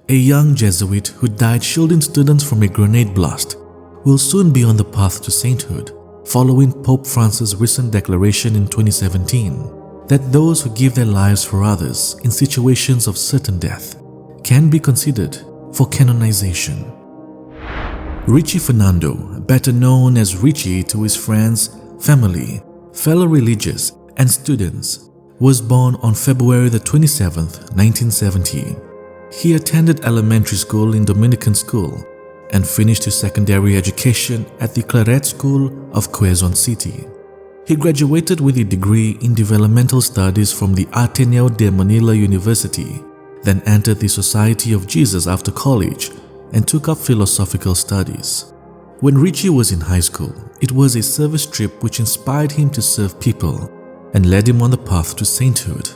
a young Jesuit who died shielding students from a grenade blast, will soon be on the path to sainthood, following Pope Francis' recent declaration in 2017 that those who give their lives for others in situations of certain death can be considered for canonization. Richie Fernando, better known as Richie to his friends, family, fellow religious, and students, was born on February the 27th, 1970. He attended elementary school in Dominican School and finished his secondary education at the Claret School of Quezon City. He graduated with a degree in developmental studies from the Ateneo de Manila University, then entered the Society of Jesus after college and took up philosophical studies. When Richie was in high school, it was a service trip which inspired him to serve people and led him on the path to sainthood.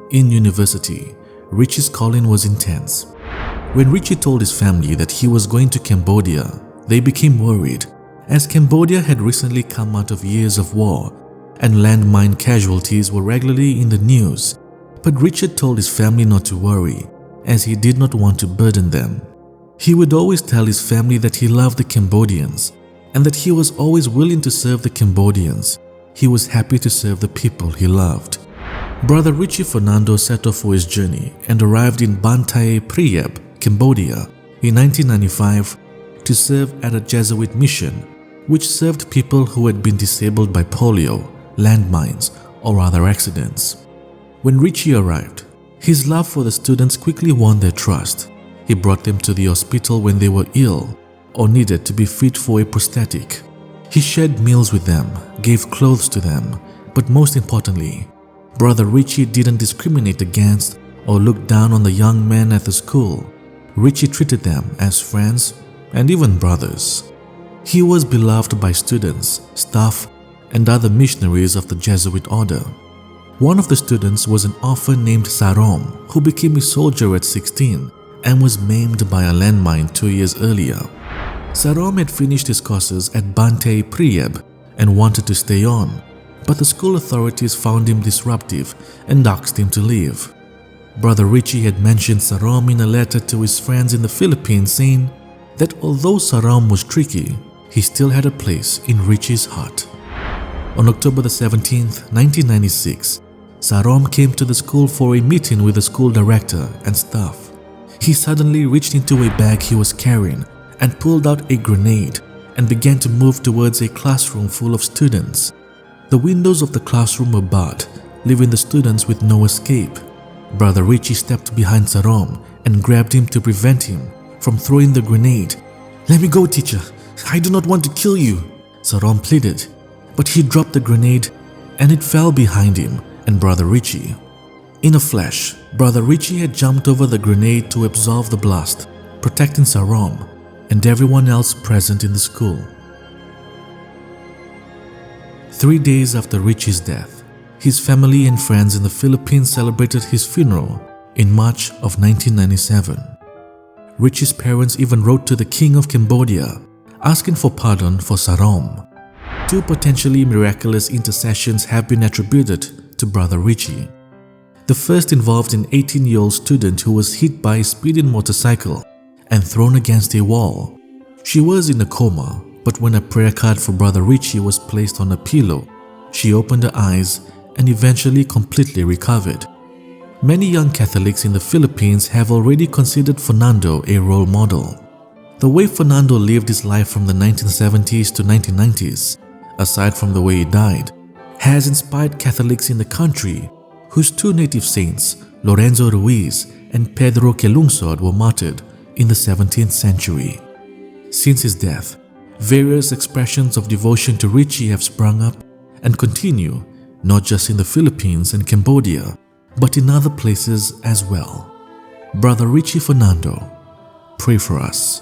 In university, Richie's calling was intense. When Richie told his family that he was going to Cambodia, they became worried, as Cambodia had recently come out of years of war and landmine casualties were regularly in the news. But Richard told his family not to worry, as he did not want to burden them. He would always tell his family that he loved the Cambodians and that he was always willing to serve the Cambodians. He was happy to serve the people he loved. Brother Richie Fernando set off for his journey and arrived in Bantai Prieb, Cambodia, in 1995 to serve at a Jesuit mission, which served people who had been disabled by polio, landmines, or other accidents. When Richie arrived, his love for the students quickly won their trust. He brought them to the hospital when they were ill or needed to be fit for a prosthetic. He shared meals with them, gave clothes to them, but most importantly, Brother Richie didn't discriminate against or look down on the young men at the school. Richie treated them as friends and even brothers. He was beloved by students, staff, and other missionaries of the Jesuit order. One of the students was an orphan named Sarom, who became a soldier at 16 and was maimed by a landmine 2 years earlier. Sarom had finished his courses at Bantai Prieb and wanted to stay on, but the school authorities found him disruptive and asked him to leave. Brother Richie had mentioned Sarom in a letter to his friends in the Philippines, saying that although Sarom was tricky, he still had a place in Richie's heart. On October the 17th, 1996, Sarom came to the school for a meeting with the school director and staff. He suddenly reached into a bag he was carrying and pulled out a grenade and began to move towards a classroom full of students. The windows of the classroom were barred, leaving the students with no escape. Brother Richie stepped behind Sarom and grabbed him to prevent him from throwing the grenade. "Let me go, teacher. I do not want to kill you," Sarom pleaded. But he dropped the grenade and it fell behind him and Brother Richie. In a flash, Brother Richie had jumped over the grenade to absorb the blast, protecting Sarom and everyone else present in the school. 3 days after Richie's death, his family and friends in the Philippines celebrated his funeral in March of 1997. Richie's parents even wrote to the King of Cambodia, asking for pardon for Sarom. 2 potentially miraculous intercessions have been attributed to Brother Richie. The first involved an 18-year-old student who was hit by a speeding motorcycle and thrown against a wall. She was in a coma, but when a prayer card for Brother Richie was placed on a pillow, she opened her eyes and eventually completely recovered. Many young Catholics in the Philippines have already considered Fernando a role model. The way Fernando lived his life from the 1970s to 1990s, aside from the way he died, has inspired Catholics in the country whose 2 native saints, Lorenzo Ruiz and Pedro Quelungsod, were martyred in the 17th century. Since his death, various expressions of devotion to Richie have sprung up and continue not just in the Philippines and Cambodia, but in other places as well. Brother Richie Fernando, pray for us.